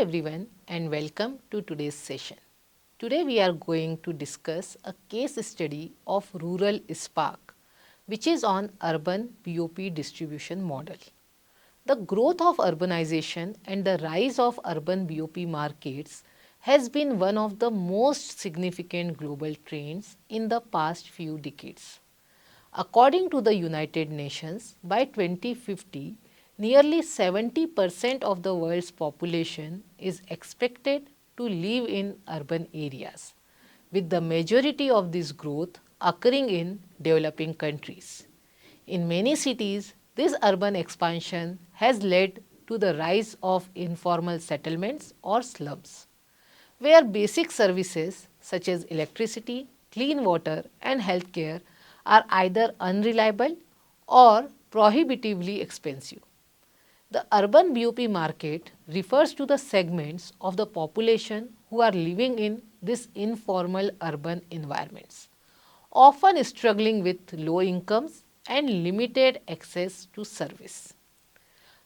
everyone and welcome to today's session. Today we are going to discuss a case study of Rural Spark, which is on urban BOP distribution model. The growth of urbanization and the rise of urban BOP markets has been one of the most significant global trends in the past few decades. According to the United Nations, by 2050, nearly 70% of the world's population is expected to live in urban areas, with the majority of this growth occurring in developing countries. In many cities, this urban expansion has led to the rise of informal settlements or slums, where basic services such as electricity, clean water, and healthcare are either unreliable or prohibitively expensive. The urban BOP market refers to the segments of the population who are living in these informal urban environments, often struggling with low incomes and limited access to service.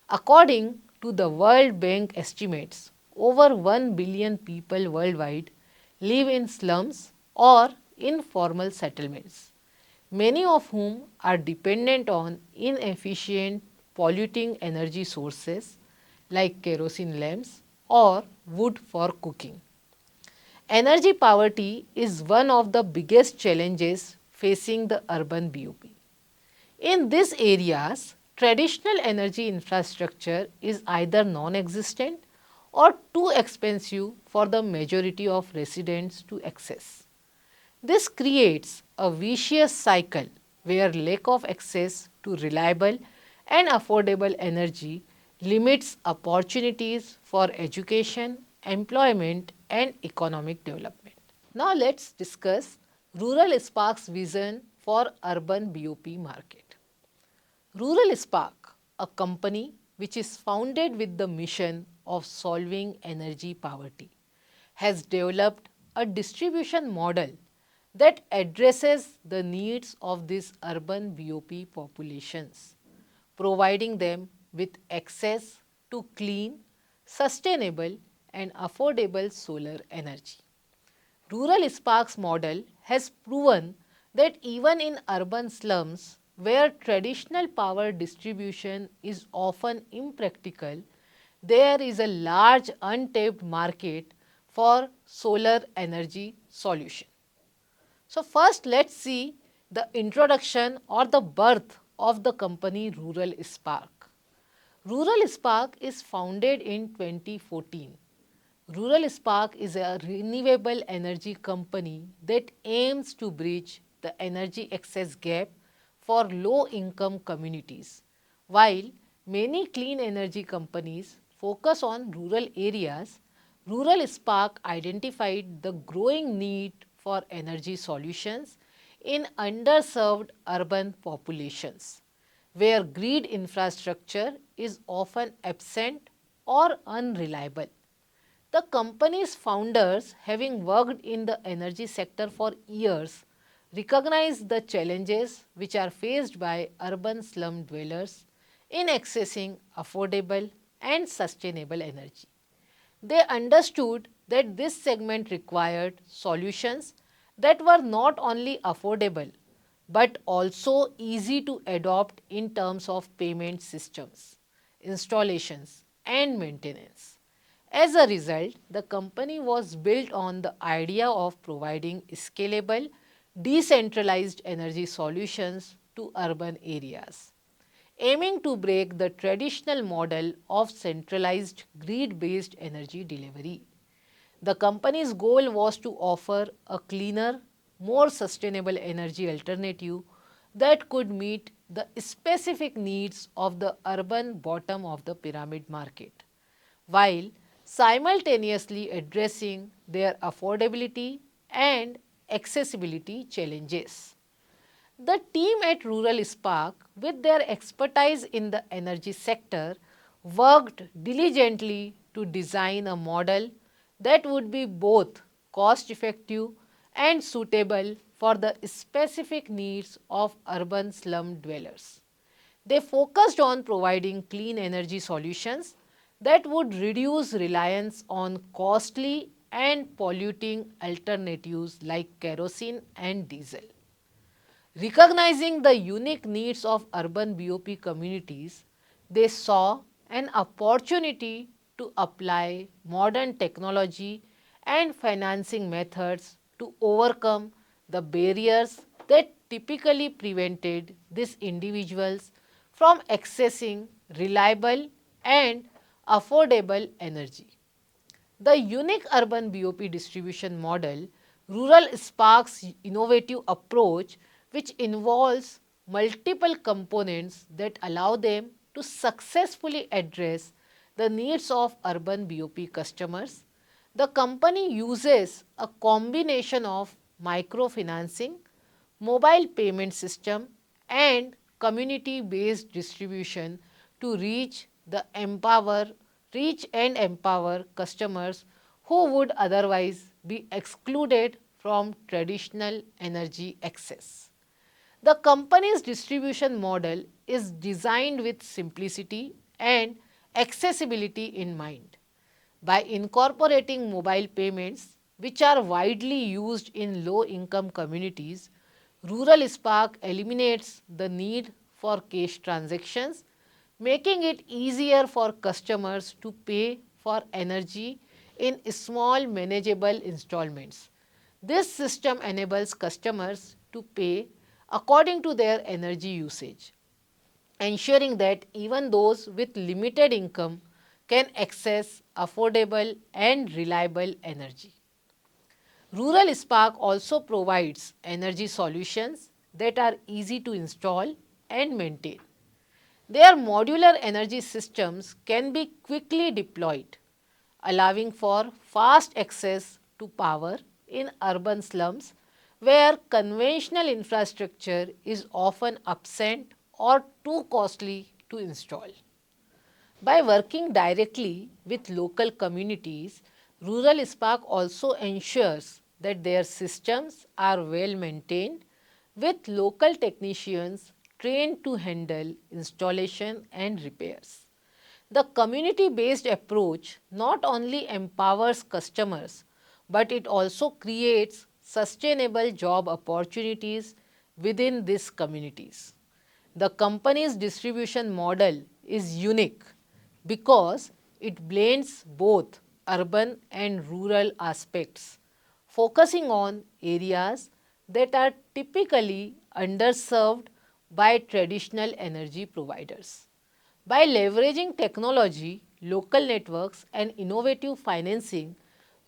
According to the World Bank estimates, over 1 billion people worldwide live in slums or informal settlements, many of whom are dependent on inefficient, polluting energy sources like kerosene lamps or wood for cooking. Energy poverty is one of the biggest challenges facing the urban BOP. In these areas, traditional energy infrastructure is either non-existent or too expensive for the majority of residents to access. This creates a vicious cycle where lack of access to reliable and affordable energy limits opportunities for education, employment, and economic development. Now let's discuss Rural Spark's vision for urban BOP market. Rural Spark, a company which is founded with the mission of solving energy poverty, has developed a distribution model that addresses the needs of these urban BOP populations, providing them with access to clean, sustainable, and affordable solar energy. Rural Spark's model has proven that even in urban slums, where traditional power distribution is often impractical, there is a large untapped market for solar energy solution. So first let's see the introduction or the birth of the company Rural Spark. Rural Spark is founded in 2014. Rural Spark is a renewable energy company that aims to bridge the energy access gap for low-income communities. While many clean energy companies focus on rural areas, Rural Spark identified the growing need for energy solutions in underserved urban populations, where grid infrastructure is often absent or unreliable. The company's founders, having worked in the energy sector for years, recognize the challenges which are faced by urban slum dwellers in accessing affordable and sustainable energy. They understood that this segment required solutions that were not only affordable but also easy to adopt in terms of payment systems, installations, and maintenance. As a result, the company was built on the idea of providing scalable, decentralized energy solutions to urban areas, aiming to break the traditional model of centralized grid-based energy delivery. The company's goal was to offer a cleaner, more sustainable energy alternative that could meet the specific needs of the urban bottom of the pyramid market, while simultaneously addressing their affordability and accessibility challenges. The team at Rural Spark, with their expertise in the energy sector, worked diligently to design a model that would be both cost effective and suitable for the specific needs of urban slum dwellers. They focused on providing clean energy solutions that would reduce reliance on costly and polluting alternatives like kerosene and diesel. Recognizing the unique needs of urban BOP communities, they saw an opportunity to apply modern technology and financing methods to overcome the barriers that typically prevented these individuals from accessing reliable and affordable energy. The unique urban BOP distribution model, Rural Spark's innovative approach, which involves multiple components that allow them to successfully address the needs of urban BOP customers. The company uses a combination of microfinancing, mobile payment system and community-based distribution to reach and empower customers who would otherwise be excluded from traditional energy access. The company's distribution model is designed with simplicity and accessibility in mind. By incorporating mobile payments, which are widely used in low income communities, Rural Spark eliminates the need for cash transactions, making it easier for customers to pay for energy in small manageable installments. This system enables customers to pay according to their energy usage, ensuring that even those with limited income can access affordable and reliable energy. Rural Spark also provides energy solutions that are easy to install and maintain. Their modular energy systems can be quickly deployed, allowing for fast access to power in urban slums where conventional infrastructure is often absent or too costly to install. By working directly with local communities, Rural Spark also ensures that their systems are well maintained with local technicians trained to handle installation and repairs. The community based approach not only empowers customers but it also creates sustainable job opportunities within these communities. The company's distribution model is unique because it blends both urban and rural aspects, focusing on areas that are typically underserved by traditional energy providers. By leveraging technology, local networks, and innovative financing,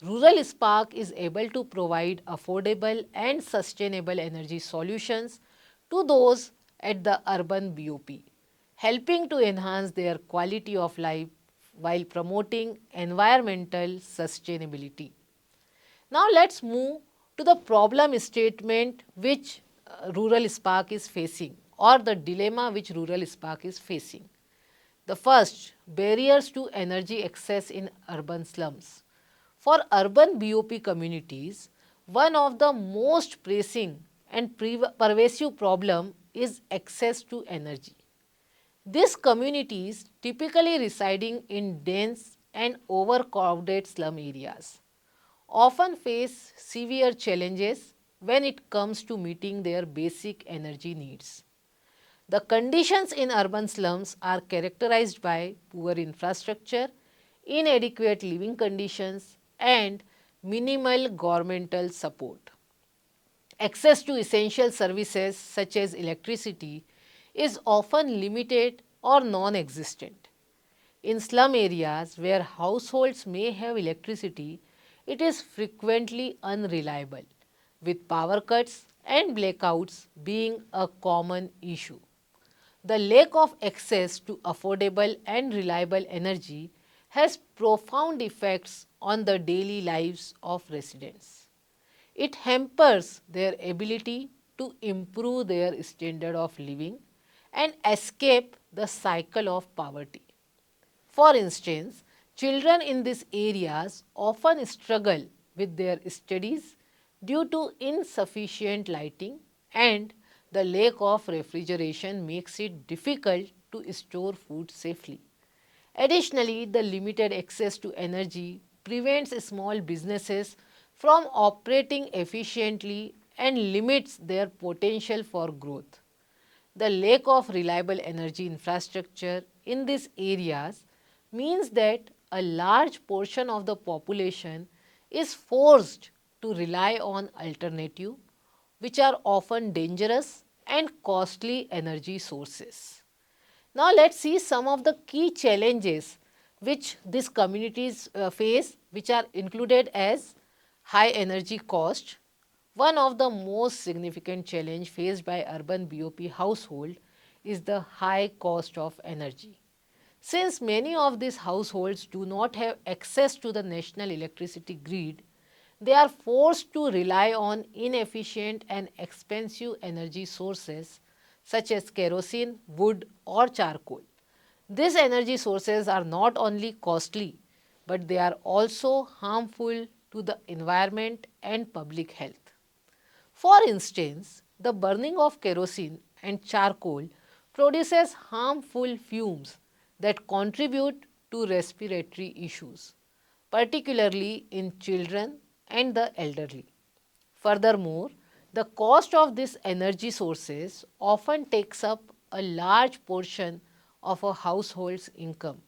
Rural Spark is able to provide affordable and sustainable energy solutions to those at the urban BOP, helping to enhance their quality of life while promoting environmental sustainability. Now let's move to the problem statement which Rural Spark is facing or the dilemma which Rural Spark is facing. The first, barriers to energy access in urban slums. For urban BOP communities, one of the most pressing and pervasive problem is access to energy. These communities typically residing in dense and overcrowded slum areas often face severe challenges when it comes to meeting their basic energy needs. The conditions in urban slums are characterized by poor infrastructure, inadequate living conditions, and minimal governmental support. Access to essential services such as electricity is often limited or non existent. In slum areas where households may have electricity, it is frequently unreliable, with power cuts and blackouts being a common issue. The lack of access to affordable and reliable energy has profound effects on the daily lives of residents. It hampers their ability to improve their standard of living and escape the cycle of poverty. For instance, children in these areas often struggle with their studies due to insufficient lighting and the lack of refrigeration makes it difficult to store food safely. Additionally, the limited access to energy prevents small businesses from operating efficiently and limits their potential for growth. The lack of reliable energy infrastructure in these areas means that a large portion of the population is forced to rely on alternative, which are often dangerous and costly energy sources. Now let's see some of the key challenges which these communities face, which are included as high energy cost. One of the most significant challenge faced by urban BOP household is the high cost of energy. Since many of these households do not have access to the national electricity grid, they are forced to rely on inefficient and expensive energy sources such as kerosene, wood or charcoal. These energy sources are not only costly, but they are also harmful to the environment and public health. For instance, the burning of kerosene and charcoal produces harmful fumes that contribute to respiratory issues, particularly in children and the elderly. Furthermore, the cost of these energy sources often takes up a large portion of a household's income,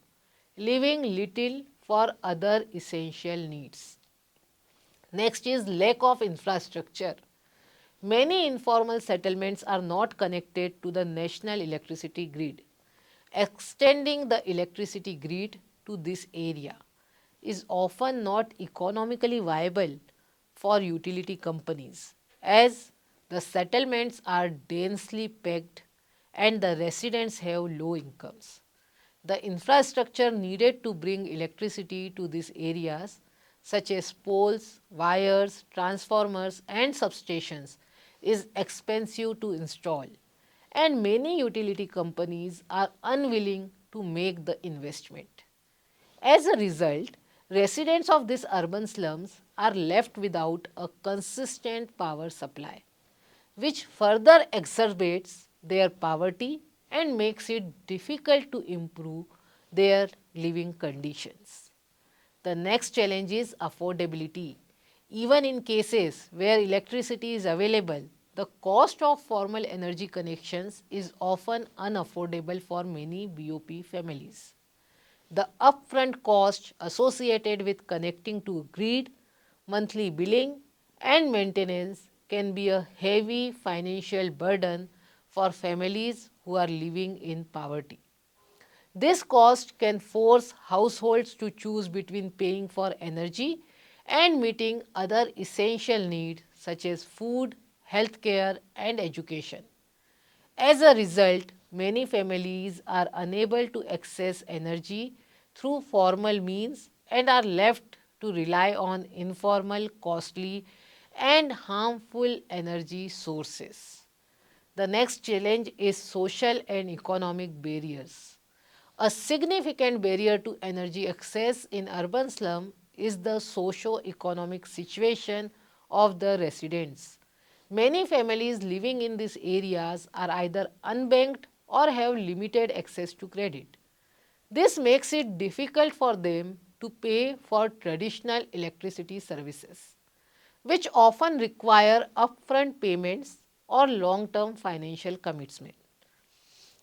leaving little for other essential needs. Next is lack of infrastructure. Many informal settlements are not connected to the national electricity grid. Extending the electricity grid to this area is often not economically viable for utility companies, as the settlements are densely packed and the residents have low incomes. The infrastructure needed to bring electricity to these areas, such as poles, wires, transformers and substations, is expensive to install, and many utility companies are unwilling to make the investment. As a result, residents of these urban slums are left without a consistent power supply, which further exacerbates their poverty and makes it difficult to improve their living conditions. The next challenge is affordability. Even in cases where electricity is available, the cost of formal energy connections is often unaffordable for many BOP families. The upfront cost associated with connecting to a grid, monthly billing and maintenance can be a heavy financial burden for families who are living in poverty. This cost can force households to choose between paying for energy and meeting other essential needs such as food, healthcare and education. As a result, many families are unable to access energy through formal means and are left to rely on informal, costly and harmful energy sources. The next challenge is social and economic barriers. A significant barrier to energy access in urban slum is the socio-economic situation of the residents. Many families living in these areas are either unbanked or have limited access to credit. This makes it difficult for them to pay for traditional electricity services, which often require upfront payments or long-term financial commitment.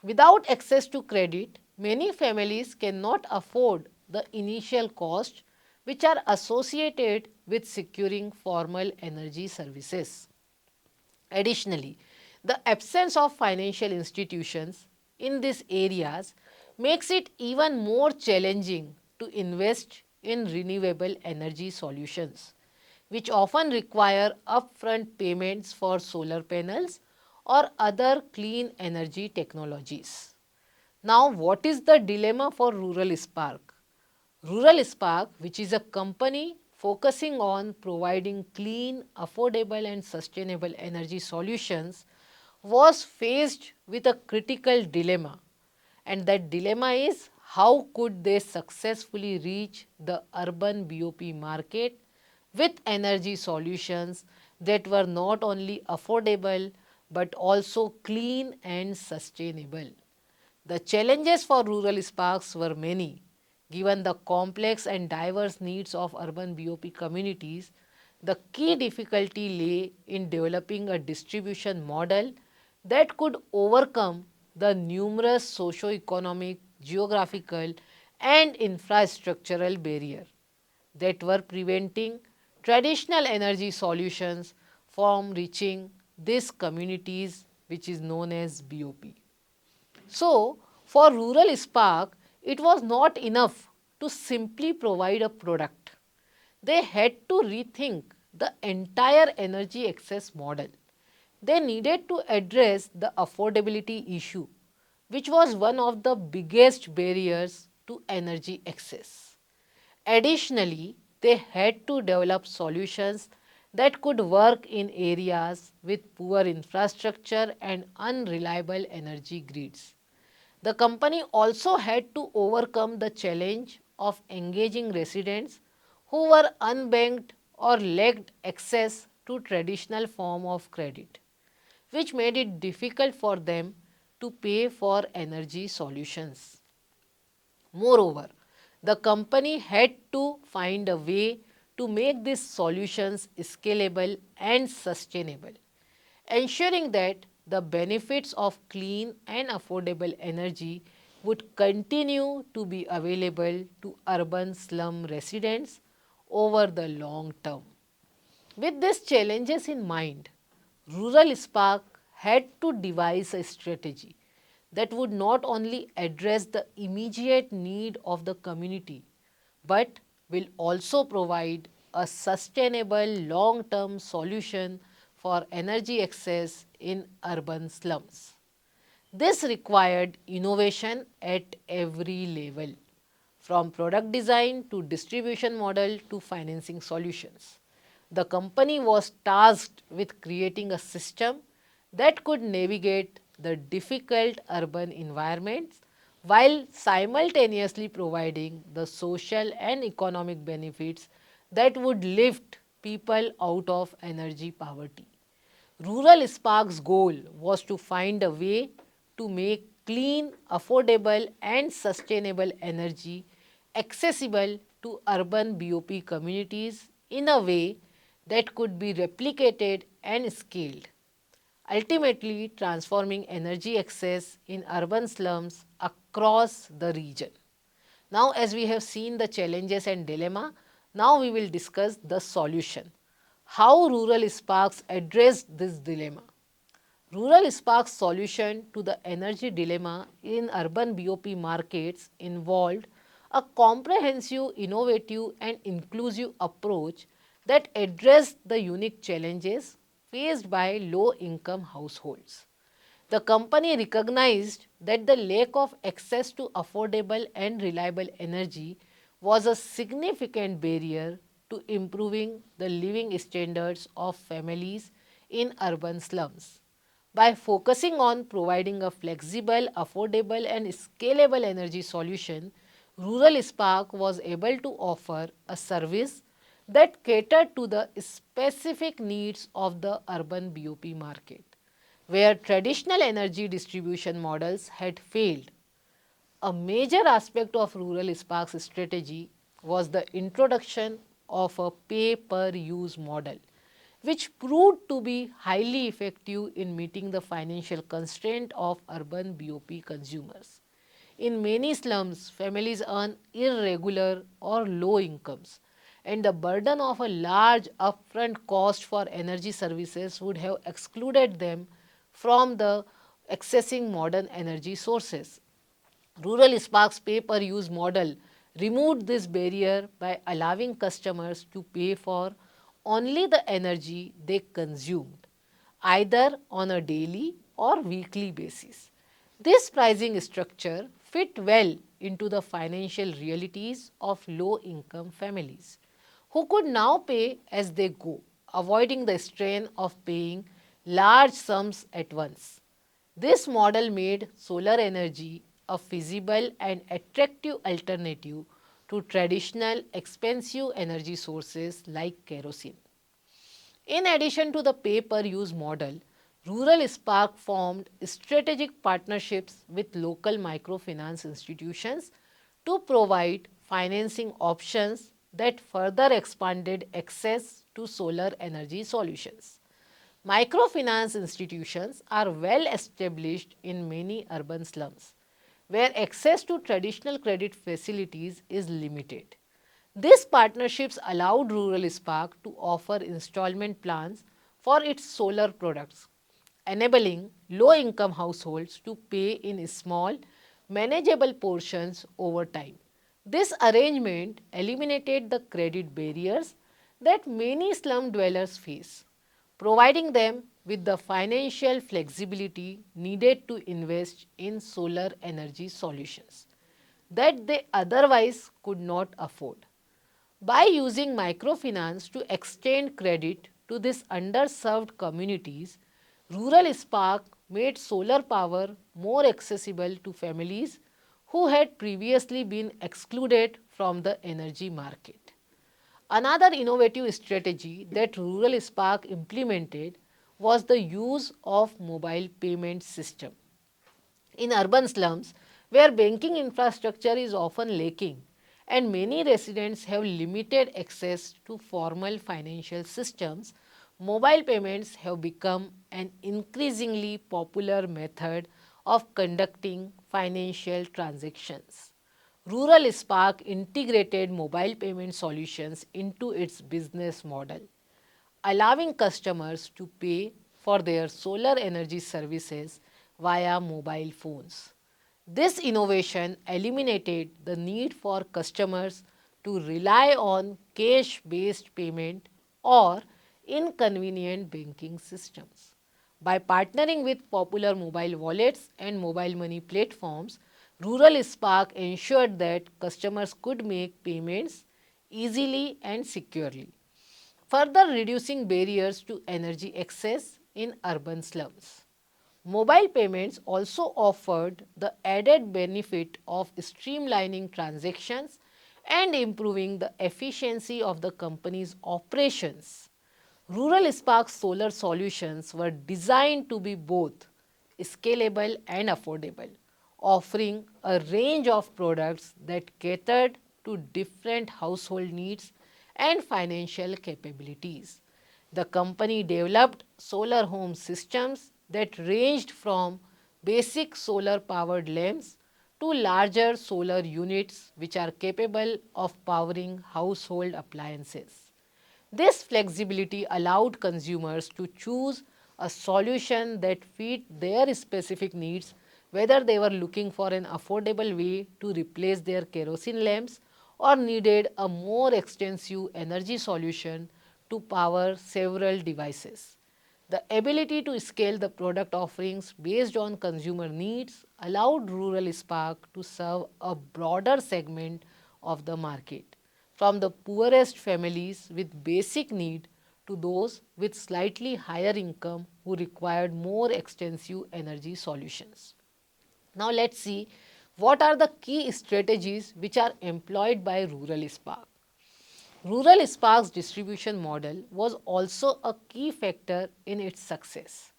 Without access to credit, many families cannot afford the initial costs which are associated with securing formal energy services. Additionally, the absence of financial institutions in these areas makes it even more challenging to invest in renewable energy solutions, which often require upfront payments for solar panels or other clean energy technologies. Now, what is the dilemma for Rural Spark? Rural Spark, which is a company focusing on providing clean, affordable and sustainable energy solutions, was faced with a critical dilemma. And that dilemma is how could they successfully reach the urban BOP market with energy solutions that were not only affordable but also clean and sustainable. The challenges for Rural Sparks were many, Given the complex and diverse needs of urban BOP communities, the key difficulty lay in developing a distribution model that could overcome the numerous socio-economic, geographical and infrastructural barriers that were preventing traditional energy solutions from reaching these communities, which is known as BOP. So, for rural Spark, it was not enough to simply provide a product. They had to rethink the entire energy access model. They needed to address the affordability issue, which was one of the biggest barriers to energy access. Additionally, they had to develop solutions that could work in areas with poor infrastructure and unreliable energy grids. The company also had to overcome the challenge of engaging residents who were unbanked or lacked access to traditional form of credit, which made it difficult for them to pay for energy solutions. Moreover, the company had to find a way to make these solutions scalable and sustainable, ensuring that the benefits of clean and affordable energy would continue to be available to urban slum residents over the long term. With these challenges in mind, Rural Spark had to devise a strategy that would not only address the immediate need of the community but will also provide a sustainable long-term solution for energy access in urban slums. This required innovation at every level, from product design to distribution model to financing solutions. The company was tasked with creating a system that could navigate the difficult urban environments while simultaneously providing the social and economic benefits that would lift people out of energy poverty. Rural Spark's goal was to find a way to make clean, affordable and sustainable energy accessible to urban BOP communities in a way that could be replicated and scaled, ultimately transforming energy access in urban slums across the region. Now, as we have seen the challenges and dilemma, now we will discuss the solution. How Rural Sparks addressed this dilemma. Rural Spark's solution to the energy dilemma in urban BOP markets involved a comprehensive, innovative and inclusive approach that addressed the unique challenges faced by low-income households. The company recognized that the lack of access to affordable and reliable energy was a significant barrier to improving the living standards of families in urban slums. By focusing on providing a flexible, affordable and scalable energy solution, Rural Spark was able to offer a service that catered to the specific needs of the urban BOP market, where traditional energy distribution models had failed. A major aspect of Rural Spark's strategy was the introduction of a pay-per-use model, which proved to be highly effective in meeting the financial constraint of urban BOP consumers. In many slums, families earn irregular or low incomes, and the burden of a large upfront cost for energy services would have excluded them from the accessing modern energy sources. Rural Spark's pay-per-use model removed this barrier by allowing customers to pay for only the energy they consumed, either on a daily or weekly basis. This pricing structure fit well into the financial realities of low-income families, who could now pay as they go, avoiding the strain of paying large sums at once. This model made solar energy a feasible and attractive alternative to traditional expensive energy sources like kerosene. In addition to the pay-per-use model, Rural Spark formed strategic partnerships with local microfinance institutions to provide financing options that further expanded access to solar energy solutions. Microfinance institutions are well established in many urban slums, where access to traditional credit facilities is limited. These partnerships allowed Rural Spark to offer installment plans for its solar products, enabling low-income households to pay in small, manageable portions over time. This arrangement eliminated the credit barriers that many slum dwellers face, providing them with the financial flexibility needed to invest in solar energy solutions that they otherwise could not afford. By using microfinance to extend credit to these underserved communities, Rural Spark made solar power more accessible to families who had previously been excluded from the energy market. Another innovative strategy that Rural Spark implemented was the use of mobile payment system. In urban slums, where banking infrastructure is often lacking and many residents have limited access to formal financial systems, mobile payments have become an increasingly popular method of conducting financial transactions. Rural Spark integrated mobile payment solutions into its business model, allowing customers to pay for their solar energy services via mobile phones. This innovation eliminated the need for customers to rely on cash-based payment or inconvenient banking systems. By partnering with popular mobile wallets and mobile money platforms, Rural Spark ensured that customers could make payments easily and securely, further reducing barriers to energy access in urban slums. Mobile payments also offered the added benefit of streamlining transactions and improving the efficiency of the company's operations. Rural Spark solar solutions were designed to be both scalable and affordable, offering a range of products that catered to different household needs and financial capabilities. The company developed solar home systems that ranged from basic solar powered lamps to larger solar units which are capable of powering household appliances. This flexibility allowed consumers to choose a solution that fit their specific needs, whether they were looking for an affordable way to replace their kerosene lamps or needed a more extensive energy solution to power several devices. The ability to scale the product offerings based on consumer needs allowed Rural Spark to serve a broader segment of the market, from the poorest families with basic need to those with slightly higher income who required more extensive energy solutions. Now let's see what are the key strategies which are employed by Rural Spark. Rural Spark's distribution model was also a key factor in its success.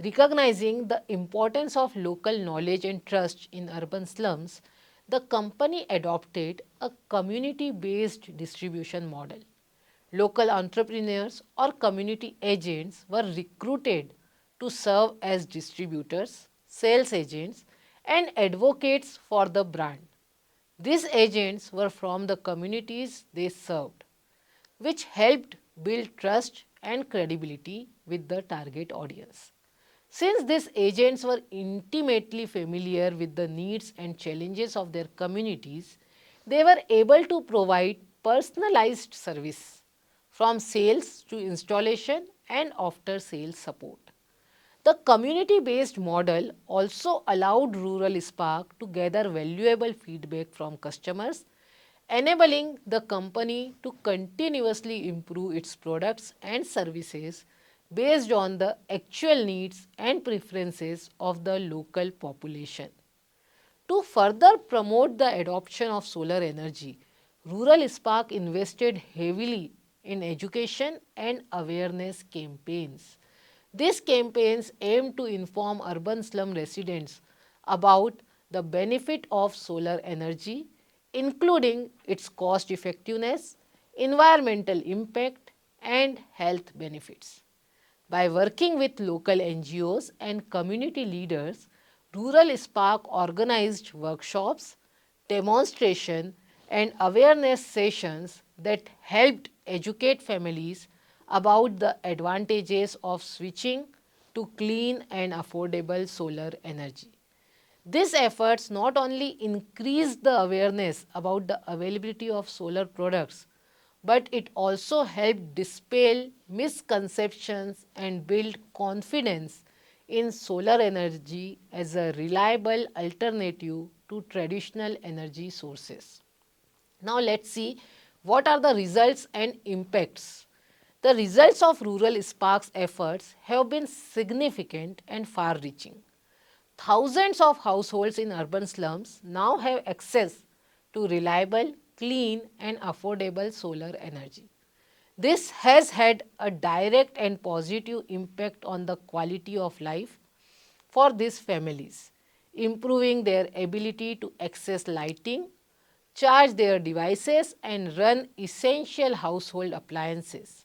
Recognizing the importance of local knowledge and trust in urban slums, the company adopted a community-based distribution model. Local entrepreneurs or community agents were recruited to serve as distributors, sales agents, and advocates for the brand. These agents were from the communities they served, which helped build trust and credibility with the target audience. Since these agents were intimately familiar with the needs and challenges of their communities, they were able to provide personalized service from sales to installation and after sales support. The community-based model also allowed Rural Spark to gather valuable feedback from customers, enabling the company to continuously improve its products and services based on the actual needs and preferences of the local population. To further promote the adoption of solar energy, Rural Spark invested heavily in education and awareness campaigns. These campaigns aim to inform urban slum residents about the benefit of solar energy, including its cost effectiveness, environmental impact, and health benefits. By working with local NGOs and community leaders, Rural Spark organized workshops, demonstration and awareness sessions that helped educate families about the advantages of switching to clean and affordable solar energy. These efforts not only increased the awareness about the availability of solar products, but it also helped dispel misconceptions and build confidence in solar energy as a reliable alternative to traditional energy sources. Now let's see what are the results and impacts. The results of Rural Spark's efforts have been significant and far-reaching. Thousands of households in urban slums now have access to reliable, clean and affordable solar energy. This has had a direct and positive impact on the quality of life for these families, improving their ability to access lighting, charge their devices and run essential household appliances.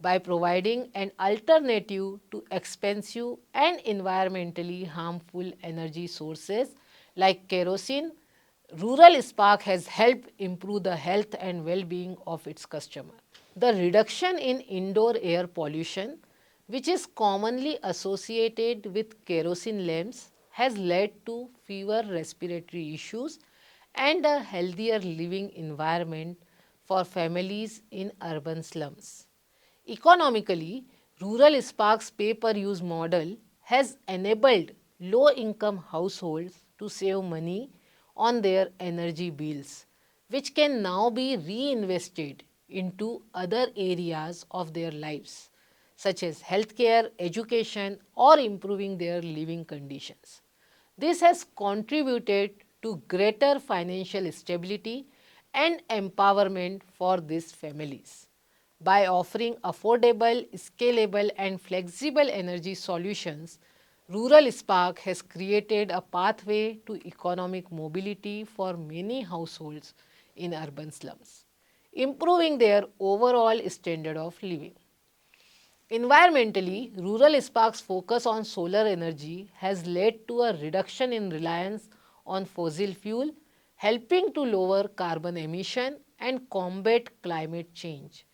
By providing an alternative to expensive and environmentally harmful energy sources like kerosene, Rural Spark has helped improve the health and well-being of its customers. The reduction in indoor air pollution, which is commonly associated with kerosene lamps, has led to fewer respiratory issues and a healthier living environment for families in urban slums. Economically, Rural Spark's pay-per-use model has enabled low-income households to save money on their energy bills, which can now be reinvested into other areas of their lives, such as healthcare, education, or improving their living conditions. This has contributed to greater financial stability and empowerment for these families. By offering affordable, scalable and flexible energy solutions, Rural Spark has created a pathway to economic mobility for many households in urban slums, improving their overall standard of living. Environmentally, Rural Spark's focus on solar energy has led to a reduction in reliance on fossil fuel, helping to lower carbon emission and combat climate change.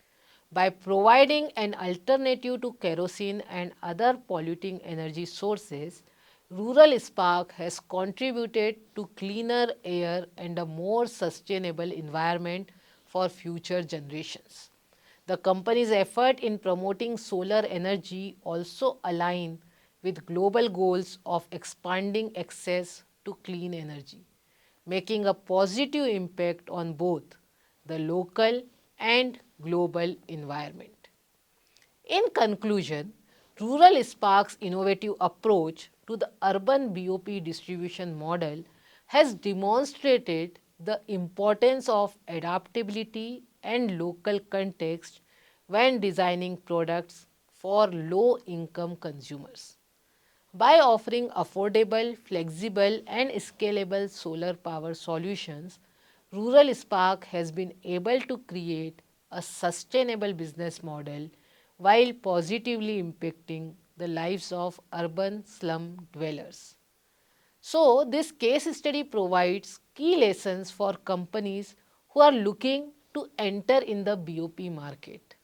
By providing an alternative to kerosene and other polluting energy sources, Rural Spark has contributed to cleaner air and a more sustainable environment for future generations. The company's effort in promoting solar energy also align with global goals of expanding access to clean energy, making a positive impact on both the local and global environment. In conclusion, Rural Spark's innovative approach to the urban BOP distribution model has demonstrated the importance of adaptability and local context when designing products for low-income consumers. By offering affordable, flexible and scalable solar power solutions, Rural Spark has been able to create a sustainable business model while positively impacting the lives of urban slum dwellers. So, this case study provides key lessons for companies who are looking to enter in the BOP market.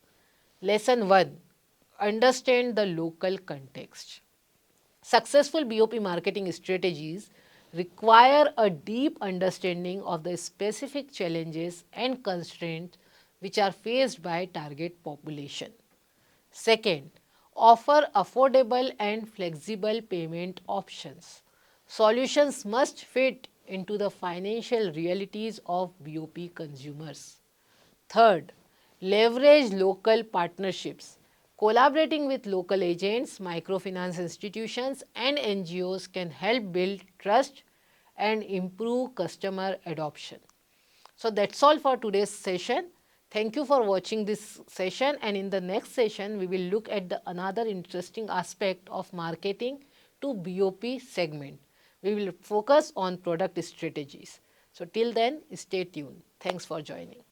Lesson 1. Understand the local context. Successful BOP marketing strategies require a deep understanding of the specific challenges and constraints which are faced by target population. Second, offer affordable and flexible payment options. Solutions must fit into the financial realities of BOP consumers. Third, leverage local partnerships. Collaborating with local agents, microfinance institutions and NGOs can help build trust and improve customer adoption. So that's all for today's session. Thank you for watching this session, and in the next session we will look at another interesting aspect of marketing to BOP segment. We will focus on product strategies. So till then, stay tuned. Thanks for joining.